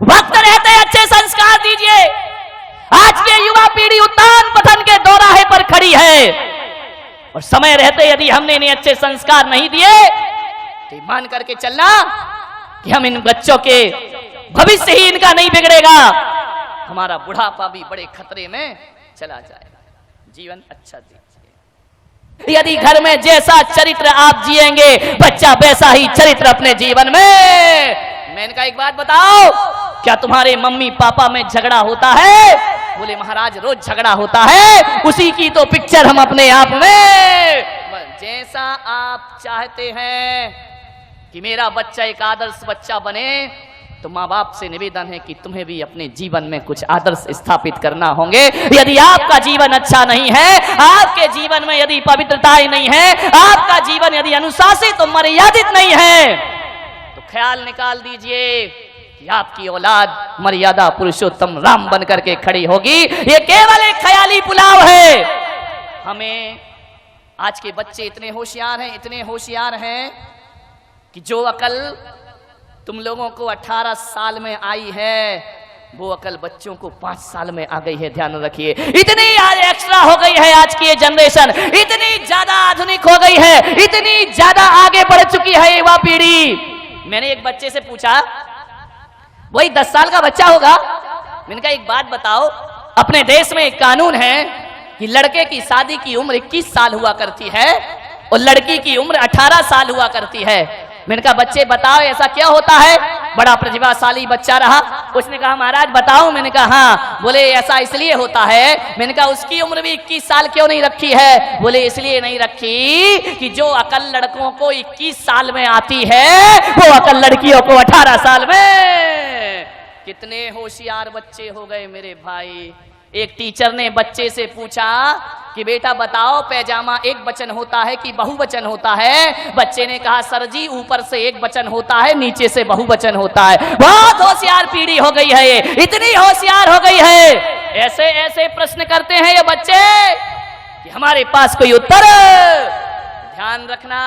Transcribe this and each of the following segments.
वक्त रहते अच्छे संस्कार दीजिए। आज की युवा पीढ़ी उत्तान पतन के दौराहे पर खड़ी है और समय रहते यदि हमने इन्हें अच्छे संस्कार नहीं दिए तो मान करके चलना कि हम इन बच्चों के भविष्य ही इनका नहीं बिगड़ेगा, हमारा बुढ़ापा भी बड़े खतरे में चला जाएगा। जीवन अच्छा दीजिए। यदि घर में जैसा चरित्र आप जिएंगे बच्चा वैसा ही चरित्र अपने जीवन में। मैंने कहा एक बात बताओ, क्या तुम्हारे मम्मी पापा में झगड़ा होता है? बोले महाराज रोज झगड़ा होता है, उसी की तो पिक्चर हम अपने आप में। जैसा आप चाहते हैं कि मेरा बच्चा एक आदर्श बच्चा बने, तो माँ बाप से निवेदन है कि तुम्हें भी अपने जीवन में कुछ आदर्श स्थापित करना होंगे। यदि आपका जीवन अच्छा नहीं है, आपके जीवन में यदि पवित्रताएं नहीं है, आपका जीवन यदि अनुशासित और मर्यादित नहीं है, तो ख्याल निकाल दीजिए कि आपकी औलाद मर्यादा पुरुषोत्तम राम बन करके खड़ी होगी। ये केवल एक ख्याली पुलाव है। हमें आज के बच्चे इतने होशियार हैं, इतने होशियार हैं कि जो अकल तुम लोगों को 18 साल में आई है, वो अकल बच्चों को 5 साल में आ गई है। ध्यान रखिए, इतनी आज एक्स्ट्रा हो गई है आज की ये जनरेशन, इतनी ज्यादा आधुनिक हो गई है, इतनी ज्यादा आगे बढ़ चुकी है युवा पीढ़ी। मैंने एक बच्चे से पूछा, वही 10 साल का बच्चा होगा, मैंने कहा एक बात बताओ, अपने देश में एक कानून है कि लड़के की शादी की उम्र 21 साल हुआ करती है और लड़की की उम्र 18 साल हुआ करती है। मैंने कहा बच्चे बताओ ऐसा क्या होता है? बड़ा प्रतिभाशाली बच्चा रहा, उसने कहा महाराज बताओ। मैंने कहा हाँ। बोले ऐसा इसलिए होता है। मैंने कहा उसकी उम्र भी 21 साल क्यों नहीं रखी है? बोले इसलिए नहीं रखी कि जो अकल लड़कों को 21 साल में आती है वो अकल लड़कियों को 18 साल में। कितने होशियार बच्चे हो गए मेरे भाई। एक टीचर ने बच्चे से पूछा कि बेटा बताओ पैजामा एक वचन होता है कि बहुवचन होता है? बच्चे ने कहा सर जी ऊपर से एक वचन होता है, नीचे से बहुवचन होता है। बहुत होशियार पीढ़ी हो गई है ये, इतनी होशियार हो गई है। ऐसे ऐसे प्रश्न करते हैं ये बच्चे कि हमारे पास कोई उत्तर। ध्यान रखना,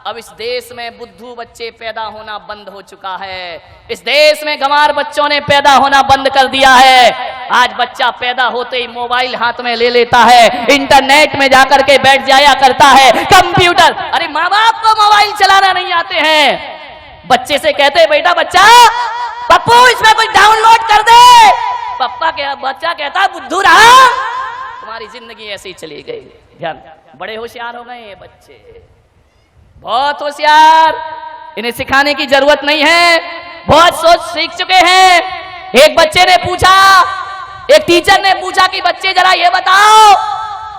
अब इस देश में बुद्धू बच्चे पैदा होना बंद हो चुका है। इस देश में गंवार बच्चों ने पैदा होना बंद कर दिया है। आज बच्चा पैदा होते ही मोबाइल हाथ में ले लेता है, इंटरनेट में जाकर के बैठ जाया करता है, कंप्यूटर। अरे माँ बाप को मोबाइल चलाना नहीं आते हैं। बच्चे से कहते हैं बेटा बच्चा पप्पू इसमें कुछ डाउनलोड कर दे, पप्पा क्या बच्चा कहता है बुद्धू रहा। तुम्हारी जिंदगी ऐसी चली गई। ध्यान, बड़े होशियार हो गए ये बच्चे, बहुत होशियार। इन्हें सिखाने की जरूरत नहीं है, बहुत सोच सीख चुके हैं। एक बच्चे ने पूछा, एक टीचर ने पूछा कि बच्चे जरा ये बताओ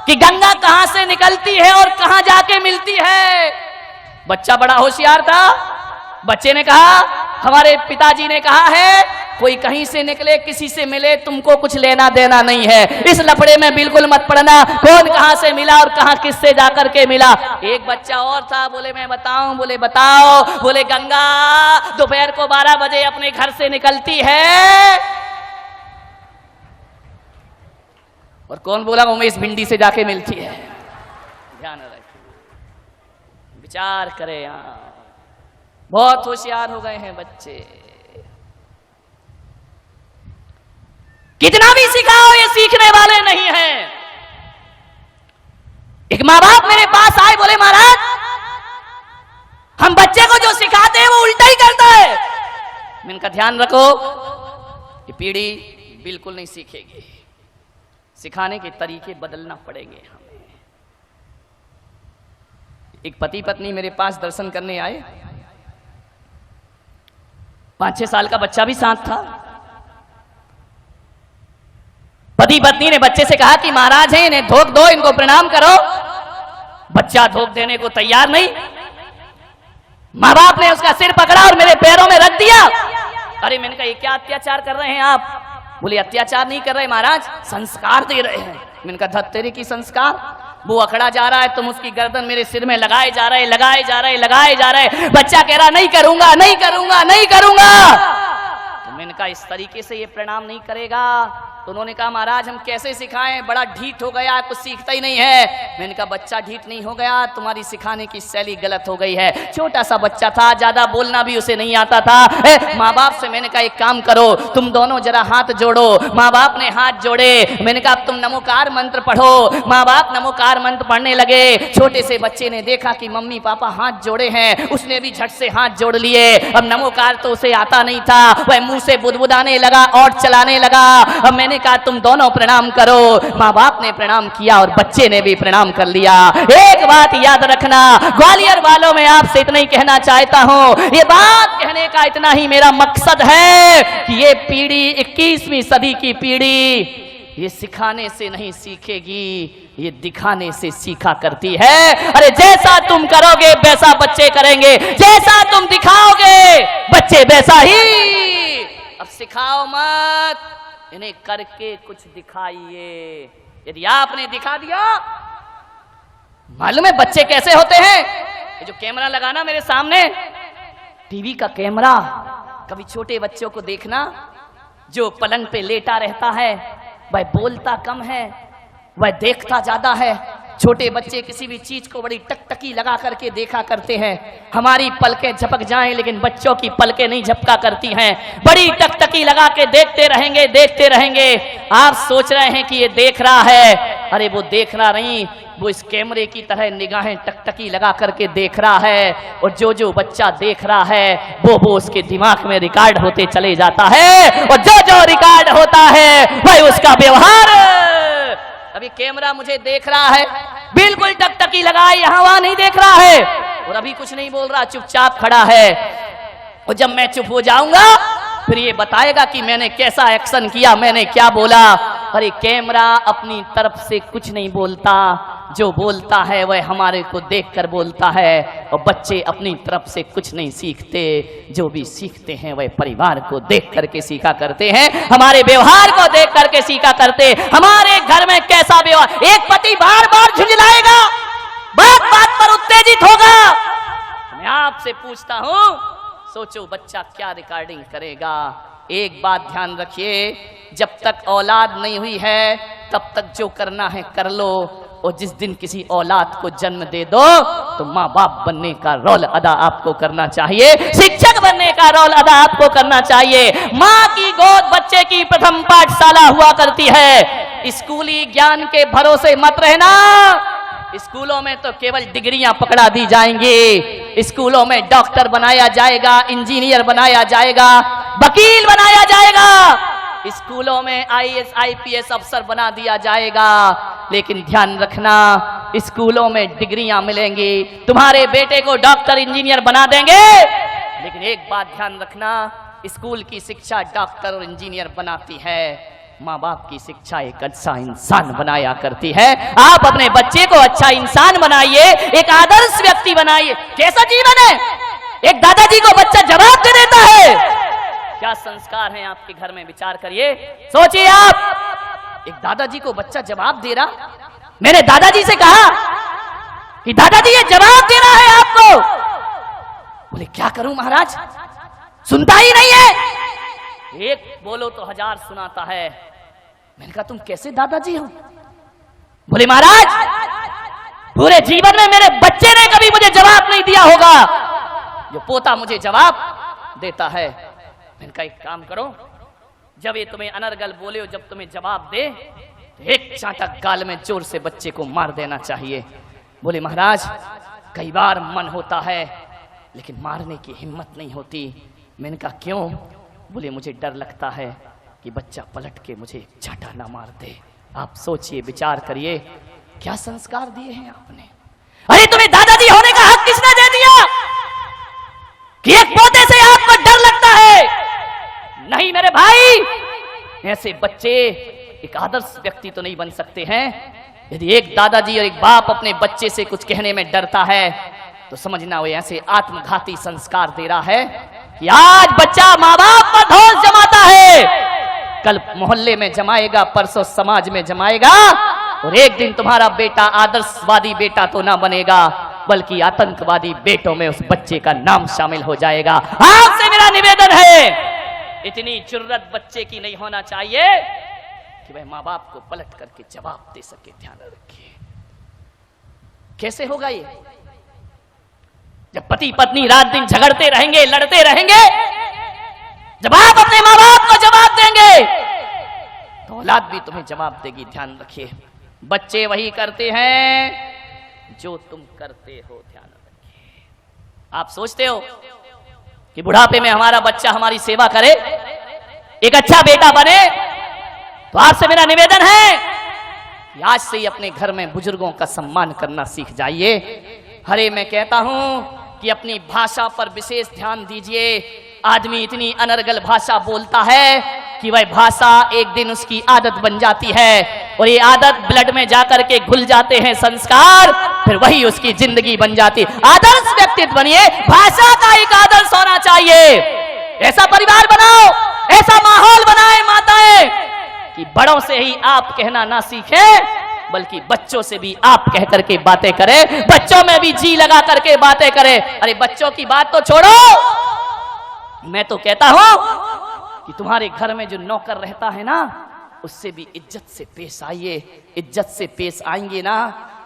कि गंगा कहां से निकलती है और कहां जाके मिलती है? बच्चा बड़ा होशियार था। बच्चे ने कहा हमारे पिताजी ने कहा है कोई कहीं से निकले किसी से मिले तुमको कुछ लेना देना नहीं है, इस लफड़े में बिल्कुल मत पड़ना, कौन कहां से मिला और कहां किससे जाकर के मिला। एक बच्चा और था, बोले मैं बताऊं? बोले बताओ। बोले गंगा दोपहर को 12 बजे अपने घर से निकलती है। और कौन बोला? उमेश भिंडी से जाके मिलती है। ध्यान रखिए, विचार करें। यहां बहुत होशियार हो गए हैं बच्चे। कितना भी सिखाओ ये सीखने वाले नहीं हैं। एक माँ बाप मेरे पास आए, बोले महाराज हम बच्चे को जो सिखाते हैं वो उल्टा ही करता है। मैंने कहा ध्यान रखो, ये पीढ़ी बिल्कुल नहीं सीखेगी, सिखाने के तरीके बदलना पड़ेंगे हमें। एक पति पत्नी मेरे पास दर्शन करने आए, 5-6 साल का बच्चा भी साथ था। पति पत्नी ने बच्चे से कहा कि महाराज हैं इन्हें धोख दो, इनको प्रणाम करो। बच्चा धोख देने को तैयार नहीं। माँ बाप ने उसका सिर पकड़ा और मेरे पैरों में रख दिया। अरे मैंने कहा ये क्या अत्याचार कर रहे हैं आप? बोले अत्याचार नहीं कर रहे महाराज, संस्कार दे रहे हैं। मैंने कहा धत्तेरी की संस्कार? वो अखड़ा जा रहा है, तुम उसकी गर्दन मेरे सिर में लगाए जा रहे, लगाए जा रहे, लगाए जा रहे। बच्चा कह रहा नहीं करूंगा, नहीं करूंगा, नहीं करूंगा। तो मैंने कहा इस तरीके से ये प्रणाम नहीं करेगा। तो उन्होंने कहा महाराज हम कैसे सिखाएं, बड़ा ढीठ हो गया, कुछ सीखता ही नहीं है। मैंने कहा बच्चा ढीठ नहीं हो गया, तुम्हारी सिखाने की शैली गलत हो गई है। छोटा सा बच्चा था, ज्यादा बोलना भी उसे नहीं आता था। माँ बाप से मैंने कहा एक काम करो, तुम दोनों जरा हाथ जोड़ो। माँ बाप ने हाथ जोड़े। मैंने कहा अब तुम नमोकार मंत्र पढ़ो। माँ बाप नमोकार मंत्र पढ़ने लगे। छोटे से बच्चे ने देखा कि मम्मी पापा हाथ जोड़े हैं, उसने भी झट से हाथ जोड़ लिए। अब नमोकार तो उसे आता नहीं था, वह मुंह से बुदबुदाने लगा और चलाने लगा। अब मैंने कहा तुम दोनों प्रणाम करो। माँ बाप ने प्रणाम किया और बच्चे ने भी प्रणाम कर लिया। एक बात याद रखना, ग्वालियर वालों में आपसे इतना ही कहना चाहता हूँ, ये बात कहने का इतना ही मेरा मकसद है कि ये पीढ़ी 21वीं सदी की पीढ़ी ये सिखाने से नहीं सीखेगी, ये दिखाने से सीखा करती है। अरे जैसा तुम करोगे वैसा बच्चे करेंगे, जैसा तुम दिखाओगे बच्चे वैसा ही। अब सिखाओ मत, इन्हें करके कुछ दिखाइए। यदि आपने दिखा दिया, मालूम है बच्चे कैसे होते हैं? ये जो कैमरा लगाना मेरे सामने, टीवी का कैमरा, कभी छोटे बच्चों को देखना जो पलंग पे लेटा रहता है, वह बोलता कम है, वह देखता ज्यादा है। छोटे बच्चे किसी भी चीज को बड़ी टकटकी लगा करके देखा करते हैं। हमारी पलकें झपक जाएं लेकिन बच्चों की पलकें नहीं झपका करती हैं, बड़ी टकटकी लगा के देखते रहेंगे, देखते रहेंगे। आप सोच रहे हैं कि ये देख रहा है, अरे वो देख रहा नहीं, वो इस कैमरे की तरह निगाहें टकटकी लगा करके देख रहा है। और जो जो बच्चा देख रहा है वो उसके दिमाग में रिकॉर्ड होते चले जाता है, और जो जो रिकॉर्ड होता है वह उसका व्यवहार। अभी कैमरा मुझे देख रहा है, बिल्कुल टकटकी लगाए, यहाँ वहां नहीं देख रहा है, और अभी कुछ नहीं बोल रहा, चुपचाप खड़ा है। और जब मैं चुप हो जाऊंगा फिर ये बताएगा कि मैंने कैसा एक्शन किया, मैंने क्या बोला। अरे कैमरा अपनी तरफ से कुछ नहीं बोलता, जो बोलता है वह हमारे को देखकर बोलता है। और बच्चे अपनी तरफ से कुछ नहीं सीखते, जो भी सीखते हैं वह परिवार को देख करके सीखा करते हैं, हमारे व्यवहार को देख करके सीखा करते। हमारे घर में कैसा व्यवहार, एक पति बार बार झुंझलाएगा, बात बात पर उत्तेजित होगा। मैं आपसे पूछता हूं, सोचो बच्चा क्या रिकॉर्डिंग करेगा। एक बात ध्यान रखिए, जब तक औलाद नहीं हुई है तब तक जो करना है कर लो, और जिस दिन किसी औलाद को जन्म दे दो तो माँ बाप बनने का रोल अदा आपको करना चाहिए, शिक्षक बनने का रोल अदा आपको करना चाहिए। माँ की गोद बच्चे की प्रथम पाठशाला हुआ करती है। स्कूली ज्ञान के भरोसे मत रहना। स्कूलों में तो केवल डिग्रियां पकड़ा दी जाएंगी, स्कूलों में डॉक्टर बनाया जाएगा, इंजीनियर बनाया जाएगा, वकील बनाया जाएगा, स्कूलों में IAS IPS अफसर बना दिया जाएगा। लेकिन ध्यान रखना, स्कूलों में डिग्रियां मिलेंगी, तुम्हारे बेटे को डॉक्टर इंजीनियर बना देंगे, लेकिन एक बात ध्यान रखना, स्कूल की शिक्षा डॉक्टर और इंजीनियर बनाती है, माँ बाप की शिक्षा एक अच्छा इंसान बनाया करती है। आप अपने बच्चे को अच्छा इंसान बनाइए, एक आदर्श व्यक्ति बनाइए। कैसा जीवन है? एक दादाजी को बच्चा जवाब दे देता है, क्या संस्कार हैं आपके घर में? विचार करिए, सोचिए आप। एक दादाजी को बच्चा जवाब दे रहा। मैंने दादाजी से कहा कि दादाजी ये जवाब दे रहा है आपको। बोले क्या करूं महाराज, सुनता ही नहीं है, एक बोलो तो 1000 सुनाता है। मैंने कहा तुम कैसे दादाजी हो? बोले महाराज पूरे जीवन में मेरे बच्चे ने कभी मुझे जवाब नहीं दिया होगा, जो पोता मुझे जवाब देता है। मैंने कहा एक काम करो, जब ये तुम्हें अनर्गल बोले हो, जब तुम्हें जवाब दे तो एक चांटा गाल में जोर से बच्चे को मार देना चाहिए। बोले महाराज कई बार मन होता है लेकिन मारने की हिम्मत नहीं होती। मैंने कहा क्यों? बोले मुझे डर लगता है कि बच्चा पलट के मुझे चाटा ना मार दे। आप सोचिए, विचार करिए, क्या संस्कार दिए हैं आपने। अरे तुम्हें दादाजी होने का हक किसने दे दिया कि एक पोते से आपको डर लगता है? नहीं मेरे भाई, ऐसे बच्चे एक आदर्श व्यक्ति तो नहीं बन सकते हैं। यदि एक दादाजी और एक बाप अपने बच्चे से कुछ कहने में डरता है तो समझना वो ऐसे आत्मघाती संस्कार दे रहा है कि आज बच्चा माँ बाप पर धौंस जमाता है, कल मोहल्ले में जमाएगा, परसों समाज में जमाएगा, और एक दिन तुम्हारा बेटा आदर्शवादी बेटा तो ना बनेगा बल्कि आतंकवादी बेटों में उस बच्चे का नाम शामिल हो जाएगा। आपसे मेरा निवेदन है, इतनी जुर्रत बच्चे की नहीं होना चाहिए कि वह माँ बाप को पलट करके जवाब दे सके। ध्यान रखिए, कैसे होगा ये? जब पति पत्नी रात दिन झगड़ते रहेंगे, लड़ते रहेंगे, जब आप अपने माँ बाप को जवाब देंगे तो औलाद भी तुम्हें जवाब देगी। ध्यान रखिए, बच्चे वही करते हैं जो तुम करते हो। ध्यान रखिए, आप सोचते हो कि बुढ़ापे में हमारा बच्चा हमारी सेवा करे, एक अच्छा बेटा बने, तो आपसे मेरा निवेदन है कि आज से ही अपने घर में बुजुर्गों का सम्मान करना सीख जाइए। अरे मैं कहता हूं कि अपनी भाषा पर विशेष ध्यान दीजिए। आदमी इतनी अनर्गल भाषा बोलता है कि वह भाषा एक दिन उसकी आदत बन जाती है, और ये आदत ब्लड में जाकर के घुल जाते हैं संस्कार, फिर वही उसकी जिंदगी बन जाती है। आदर्श व्यक्तित्व बनिए, भाषा का एक आदर्श होना चाहिए। ऐसा परिवार बनाओ, ऐसा माहौल बनाए माताएं कि बड़ों से ही आप कहना ना सीखें, बल्कि बच्चों से भी आप कह करके बातें करें, बच्चों में भी जी लगा करके बातें करें। अरे बच्चों की बात तो छोड़ो, मैं तो कहता हूं कि तुम्हारे घर में जो नौकर रहता है ना, उससे भी इज्जत से पेश आइए। इज्जत से पेश आएंगे ना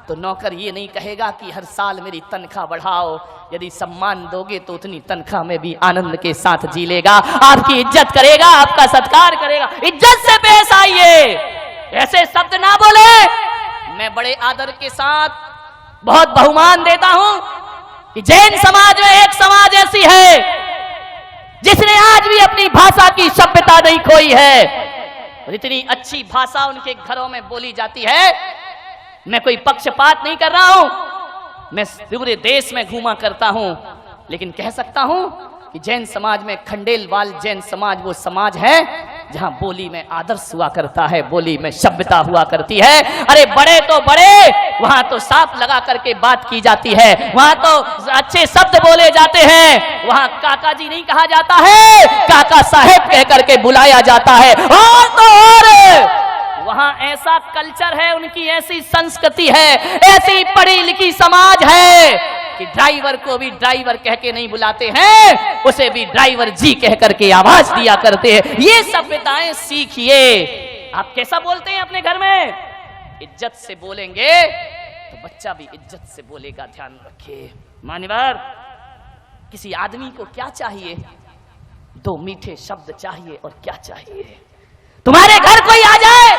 तो नौकर ये नहीं कहेगा कि हर साल मेरी तनख्वाह बढ़ाओ। यदि सम्मान दोगे तो उतनी तनख्वाह में भी आनंद के साथ जी लेगा, आपकी इज्जत करेगा, आपका सत्कार करेगा। इज्जत से पेश आइए, ऐसे शब्द ना बोले। मैं बड़े आदर के साथ बहुत बहुमान देता हूं कि जैन समाज में एक समाज ऐसी है जिसने आज भी अपनी भाषा की सभ्यता नहीं खोई है, और इतनी अच्छी भाषा उनके घरों में बोली जाती है। मैं कोई पक्षपात नहीं कर रहा हूं, मैं पूरे देश में घूमा करता हूं, लेकिन कह सकता हूं कि जैन समाज में खंडेलवाल जैन समाज वो समाज है जहां बोली में आदर्श हुआ करता है, बोली में सभ्यता हुआ करती है। अरे बड़े तो बड़े, वहां तो साफ लगा करके बात की जाती है, वहां तो अच्छे शब्द बोले जाते हैं, वहां काका जी नहीं कहा जाता है, काका साहेब कह करके बुलाया जाता है। और तो और वहां ऐसा कल्चर है, उनकी ऐसी संस्कृति है, ऐसी पढ़ी लिखी समाज है कि ड्राइवर को भी ड्राइवर कह के नहीं बुलाते हैं, उसे भी ड्राइवर जी कह करके आवाज दिया करते हैं। ये सभ्यताएं सीखिए। आप कैसा बोलते हैं अपने घर में? इज्जत से बोलेंगे तो बच्चा भी इज्जत से बोलेगा। ध्यान रखिए मान्यवर, किसी आदमी को क्या चाहिए? दो मीठे शब्द चाहिए, और क्या चाहिए? तुम्हारे घर कोई आ जाए,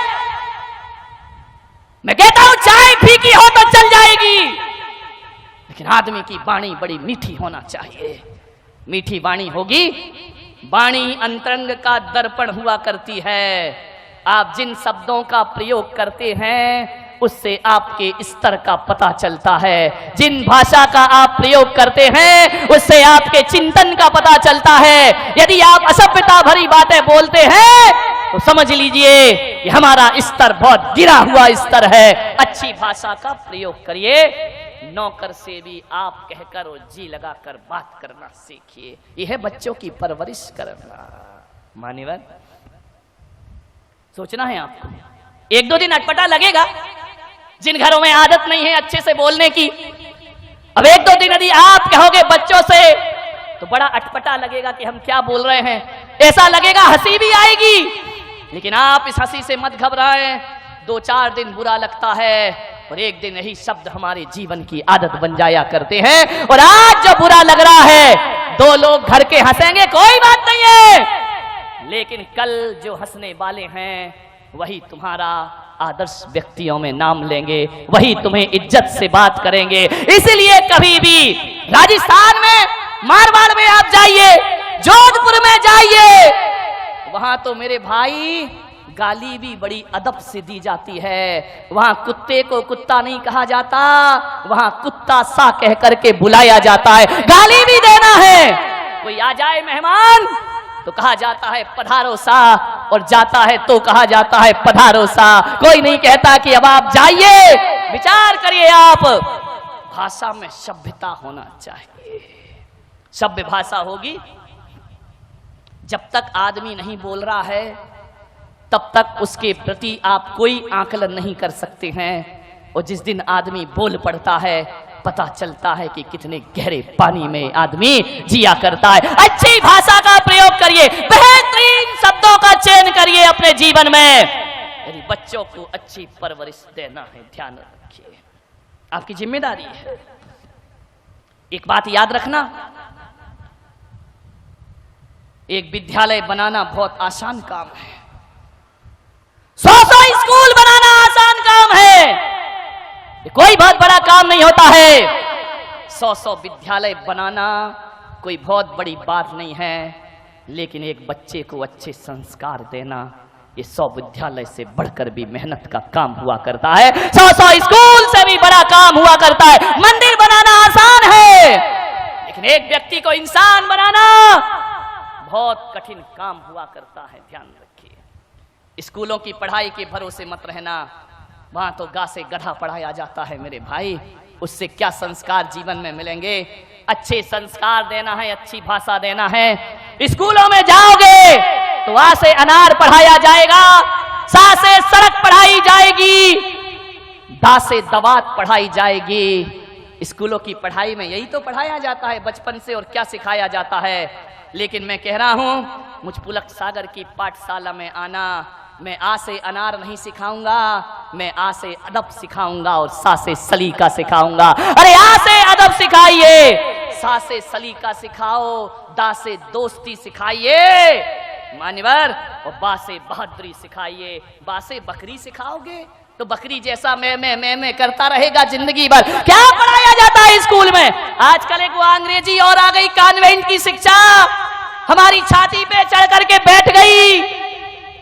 मैं कहता हूं चाय फीकी हो तो चल जाएगी, लेकिन आदमी की वाणी बड़ी मीठी होना चाहिए। मीठी वाणी होगी, वाणी अंतरंग का दर्पण हुआ करती है। आप जिन शब्दों का प्रयोग करते हैं उससे आपके स्तर का पता चलता है। जिन भाषा का आप प्रयोग करते हैं उससे आपके चिंतन का पता चलता है। यदि आप असभ्यता भरी बातें बोलते हैं तो समझ लीजिए कि हमारा स्तर बहुत गिरा हुआ स्तर है। अच्छी भाषा का प्रयोग करिए। नौकर से भी आप कहकर और जी लगाकर बात करना सीखिए। यह है बच्चों की परवरिश करना। मान्यवर, सोचना है आपको, एक दो दिन अटपटा लगेगा जिन घरों में आदत नहीं है अच्छे से बोलने की। अब एक दो दिन यदि आप कहोगे बच्चों से तो बड़ा अटपटा लगेगा कि हम क्या बोल रहे हैं, ऐसा लगेगा, हंसी भी आएगी। लेकिन आप इस हंसी से मत घबराएं। दो चार दिन बुरा लगता है और एक दिन यही शब्द हमारे जीवन की आदत बन जाया करते हैं। और आज जो बुरा लग रहा है, दो लोग घर के हंसेंगे, कोई बात नहीं है, लेकिन कल जो हंसने वाले हैं वही तुम्हारा आदर्श व्यक्तियों में नाम लेंगे, वही तुम्हें इज्जत से बात करेंगे। इसलिए कभी भी राजस्थान में, मारवाड़ में आप जाइए, जोधपुर में जाइए, वहां तो मेरे भाई गाली भी बड़ी अदब से दी जाती है। वहां कुत्ते को कुत्ता नहीं कहा जाता, वहां कुत्ता सा कह करके बुलाया जाता है। गाली भी देना है, कोई आ जाए मेहमान तो कहा जाता है पधारो सा, और जाता है तो कहा जाता है पधारो सा। कोई नहीं कहता कि अब आप जाइए। विचार करिए आप, भाषा में सभ्यता होना चाहिए। सभ्य भाषा होगी। जब तक आदमी नहीं बोल रहा है तब तक उसके प्रति आप कोई आकलन नहीं कर सकते हैं, और जिस दिन आदमी बोल पड़ता है पता चलता है कि कितने गहरे पानी में आदमी जिया करता है। अच्छी भाषा का प्रयोग करिए, बेहतरीन शब्दों का चयन करिए अपने जीवन में। यदि बच्चों को अच्छी परवरिश देना है, ध्यान रखिए, आपकी जिम्मेदारी है। एक बात याद रखना, एक विद्यालय बनाना बहुत आसान काम है, 100 स्कूल बनाना आसान काम है, ये कोई बहुत बड़ा काम नहीं होता है। 100 विद्यालय बनाना कोई बहुत बड़ी बात नहीं है, लेकिन एक बच्चे को अच्छे संस्कार देना ये 100 विद्यालय से बढ़कर भी मेहनत का काम हुआ करता है, 100 स्कूल से भी बड़ा काम हुआ करता है। मंदिर बनाना आसान है, लेकिन एक व्यक्ति को इंसान बनाना बहुत कठिन काम हुआ करता है, ध्यान रखिए। स्कूलों की पढ़ाई के भरोसे मत रहना, वहां तो गा से गधा पढ़ाया जाता है मेरे भाई, उससे क्या संस्कार जीवन में मिलेंगे। अच्छे संस्कार देना है, अच्छी भाषा देना है। स्कूलों में जाओगे तो आ से अनार पढ़ाया जाएगा, सा से सड़क पढ़ाई जाएगी, दा से दवात पढ़ाई जाएगी। स्कूलों की पढ़ाई में यही तो पढ़ाया जाता है बचपन से, और क्या सिखाया जाता है। लेकिन मैं कह रहा हूं, मुझ पुलक सागर की पाठशाला में आना, मैं आ से अनार नहीं सिखाऊंगा, मैं आ से अदब सिखाऊंगा और सा से सलीका सिखाऊंगा। अरे आ से अदब सिखाइए, सा से सलीका सिखाओ, दा से दोस्ती सिखाइए मान्यवर, और बा से बहादुरी सिखाइए। बा से बकरी सिखाओगे तो बकरी जैसा मैं करता रहेगा जिंदगी भर। क्या पढ़ाया जाता है स्कूल में आजकल? एक वो अंग्रेजी और आ गई, कॉन्वेंट की शिक्षा हमारी छाती पे चढ़ करके बैठ गई।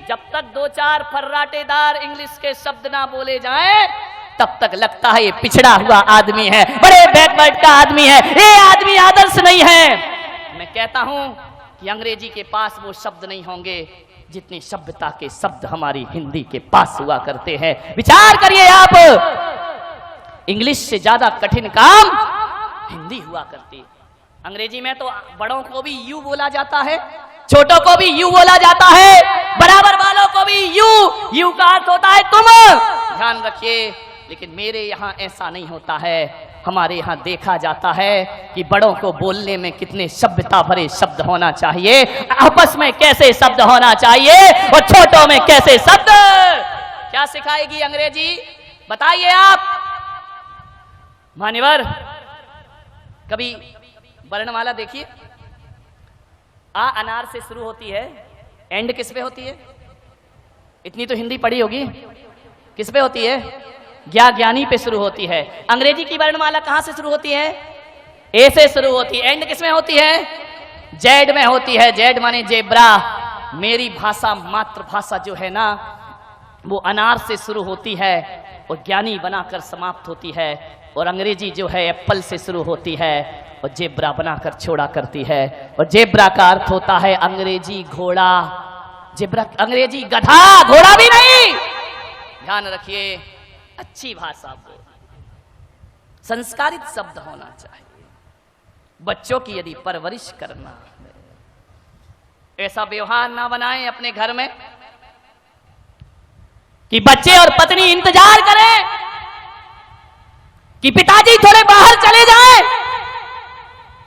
जब तक 2-4 फर्राटेदार इंग्लिश के शब्द ना बोले जाएं, तब तक लगता है ये पिछड़ा हुआ आदमी है, बड़े बैकवर्ड का आदमी है, ये आदमी आदर्श नहीं है। मैं कहता हूं कि अंग्रेजी के पास वो शब्द नहीं होंगे जितनी सभ्यता के शब्द हमारी हिंदी के पास हुआ करते हैं। विचार करिए आप, इंग्लिश से ज्यादा कठिन काम हिंदी हुआ करती। अंग्रेजी में तो बड़ों को भी यू बोला जाता है, छोटों को भी यू बोला जाता है, बराबर वालों को भी यू का अर्थ होता है तुम, ध्यान रखिए। लेकिन मेरे यहाँ ऐसा नहीं होता है। हमारे यहाँ देखा जाता है कि बड़ों को बोलने में कितने सभ्यता भरे शब्द होना चाहिए, आपस में कैसे शब्द होना चाहिए, और छोटों में कैसे शब्द। क्या सिखाएगी अंग्रेजी, बताइए आप मान्यवर। कभी वर्णमाला देखिए, आ अनार से शुरू होती है, एंड किस पे होती है? इतनी तो हिंदी पढ़ी होगी, किस पे होती है? ज्ञानी पे शुरू होती है। अंग्रेजी की वर्णमाला कहां से शुरू होती है? ए से शुरू होती है। एंड किस में होती है? जेड में होती है। जेड माने जेब्रा। मेरी भाषा, मातृभाषा जो है ना, वो अनार से शुरू होती है और ज्ञानी बनाकर समाप्त होती है, और अंग्रेजी जो है एप्पल से शुरू होती है और जेब्रा बनाकर छोड़ा करती है। और जेब्रा का अर्थ होता है अंग्रेजी घोड़ा, जेब्रा अंग्रेजी गधा, घोड़ा भी नहीं। ध्यान रखिए, अच्छी भाषा बोल, संस्कारित शब्द होना चाहिए। बच्चों की यदि परवरिश करना, ऐसा व्यवहार ना बनाएं अपने घर में कि बच्चे और पत्नी इंतजार करें कि पिताजी थोड़े बाहर चले जाएं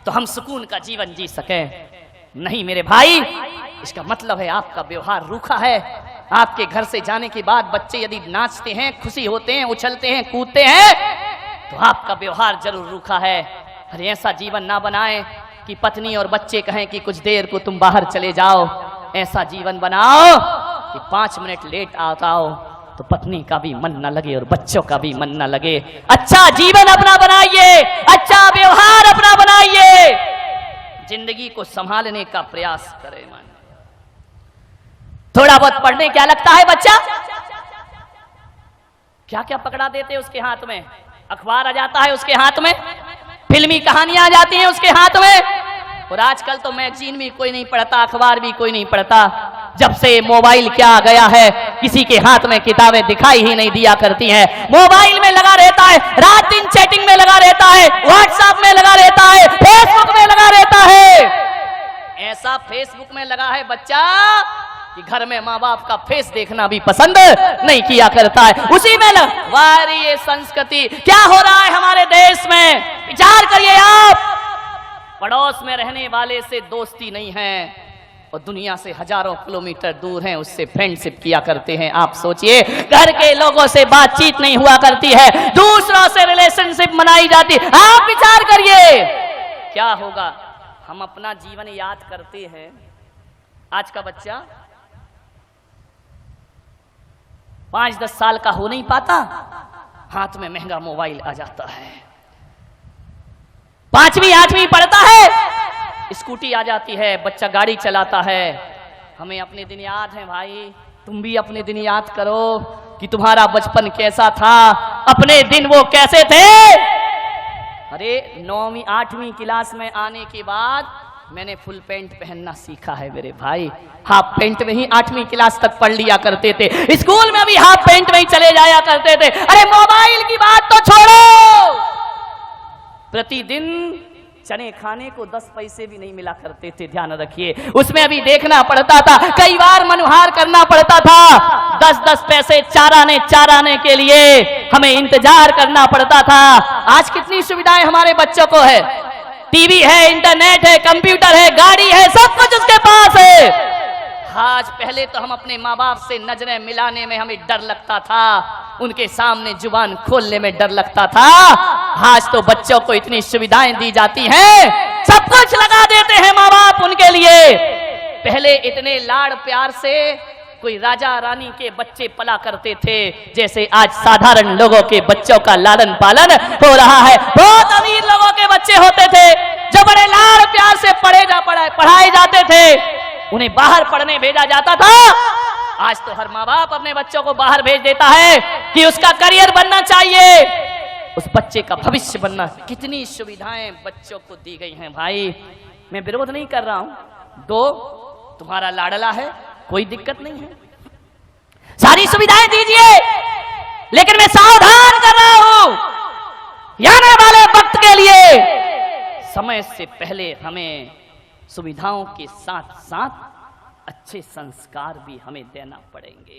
तो हम सुकून का जीवन जी सकें। नहीं मेरे भाई, इसका मतलब है आपका व्यवहार रूखा है। आपके घर से जाने के बाद बच्चे यदि नाचते हैं, खुशी होते हैं, उछलते हैं, कूदते हैं, तो आपका व्यवहार जरूर रूखा है। अरे ऐसा जीवन ना बनाएं कि पत्नी और बच्चे कहें कि कुछ देर को तुम बाहर चले जाओ। ऐसा जीवन बनाओ कि 5 मिनट लेट आओ तो पत्नी का भी मन न लगे और बच्चों का भी मन न लगे। अच्छा जीवन अपना बनाइए, अच्छा व्यवहार अपना बनाइए, जिंदगी को संभालने का प्रयास करें। थोड़ा बहुत पढ़ने क्या लगता है बच्चा, क्या क्या पकड़ा देते हैं उसके हाथ में, अखबार आ जाता है उसके हाथ में, फिल्मी कहानियां आ जाती हैं उसके हाथ में। और आजकल तो मैगजीन भी कोई नहीं पढ़ता, अखबार भी कोई नहीं पढ़ता। जब से मोबाइल क्या आ गया है, किसी के हाथ में किताबें दिखाई ही नहीं दिया करती हैं। मोबाइल में लगा रहता है, रात दिन चैटिंग में लगा रहता है, व्हाट्सएप में लगा रहता है, फेसबुक में लगा रहता है। ऐसा फेसबुक में लगा है बच्चा कि घर में माँ बाप का फेस देखना भी पसंद नहीं किया करता है। उसी में वारी ये संस्कृति क्या हो रहा है हमारे देश में, विचार करिए आप। पड़ोस में रहने वाले से दोस्ती नहीं है, और दुनिया से हजारों किलोमीटर दूर हैं, उससे फ्रेंडशिप किया करते हैं। आप सोचिए, घर के लोगों से बातचीत नहीं हुआ करती है, दूसरों से रिलेशनशिप मनाई जाती। आप विचार करिए क्या होगा। हम अपना जीवन याद करते हैं, आज का बच्चा 5-10 साल का हो नहीं पाता, हाथ में महंगा मोबाइल आ जाता है। 5वीं 8वीं पढ़ता है, स्कूटी आ जाती है, बच्चा गाड़ी चलाता है। हमें अपने दिन याद है भाई, तुम भी अपने दिन याद करो कि तुम्हारा बचपन कैसा था, अपने दिन वो कैसे थे। अरे 9वीं 8वीं क्लास में आने के बाद मैंने फुल पैंट पहनना सीखा है मेरे भाई। हाफ पैंट में ही 8वीं क्लास तक पढ़ लिया करते थे, स्कूल में भी हाफ पैंट में ही चले जाया करते थे। अरे मोबाइल की बात तो छोड़ो, प्रतिदिन चने खाने को 10 पैसे भी नहीं मिला करते थे, ध्यान रखिए। उसमें अभी देखना पड़ता था, कई बार मनुहार करना पड़ता था। 10-10 पैसे चाराने के लिए हमें इंतजार करना पड़ता था। आज कितनी सुविधाएं हमारे बच्चों को है, टीवी है, इंटरनेट है, कंप्यूटर है, गाड़ी है, सब कुछ उसके पास है। आज पहले तो हम अपने माँ बाप से नजरें मिलाने में हमें डर लगता था, उनके सामने जुबान खोलने में डर लगता था। आज तो बच्चों को इतनी सुविधाएं दी जाती हैं, सब कुछ लगा देते हैं माँ बाप उनके लिए। पहले इतने लाड़ प्यार से कोई राजा रानी के बच्चे पला करते थे, जैसे आज साधारण लोगों के बच्चों का लालन पालन हो रहा है। बहुत अमीर लोगों के बच्चे होते थे जो बड़े लाड़ प्यार से पढ़ाए जाते थे, उन्हें बाहर पढ़ने भेजा जाता था। आज तो हर माँ बाप अपने बच्चों को बाहर भेज देता है कि उसका करियर बनना चाहिए, उस बच्चे का भविष्य बनना। कितनी सुविधाएं बच्चों को दी गई हैं भाई, मैं विरोध नहीं कर रहा हूं। दो, तुम्हारा लाडला है, कोई दिक्कत नहीं है, सारी सुविधाएं दीजिए, लेकिन मैं सावधान कर रहा हूं, आने वाले वक्त के लिए समय से पहले हमें सुविधाओं के साथ साथ अच्छे संस्कार भी हमें देना पड़ेंगे।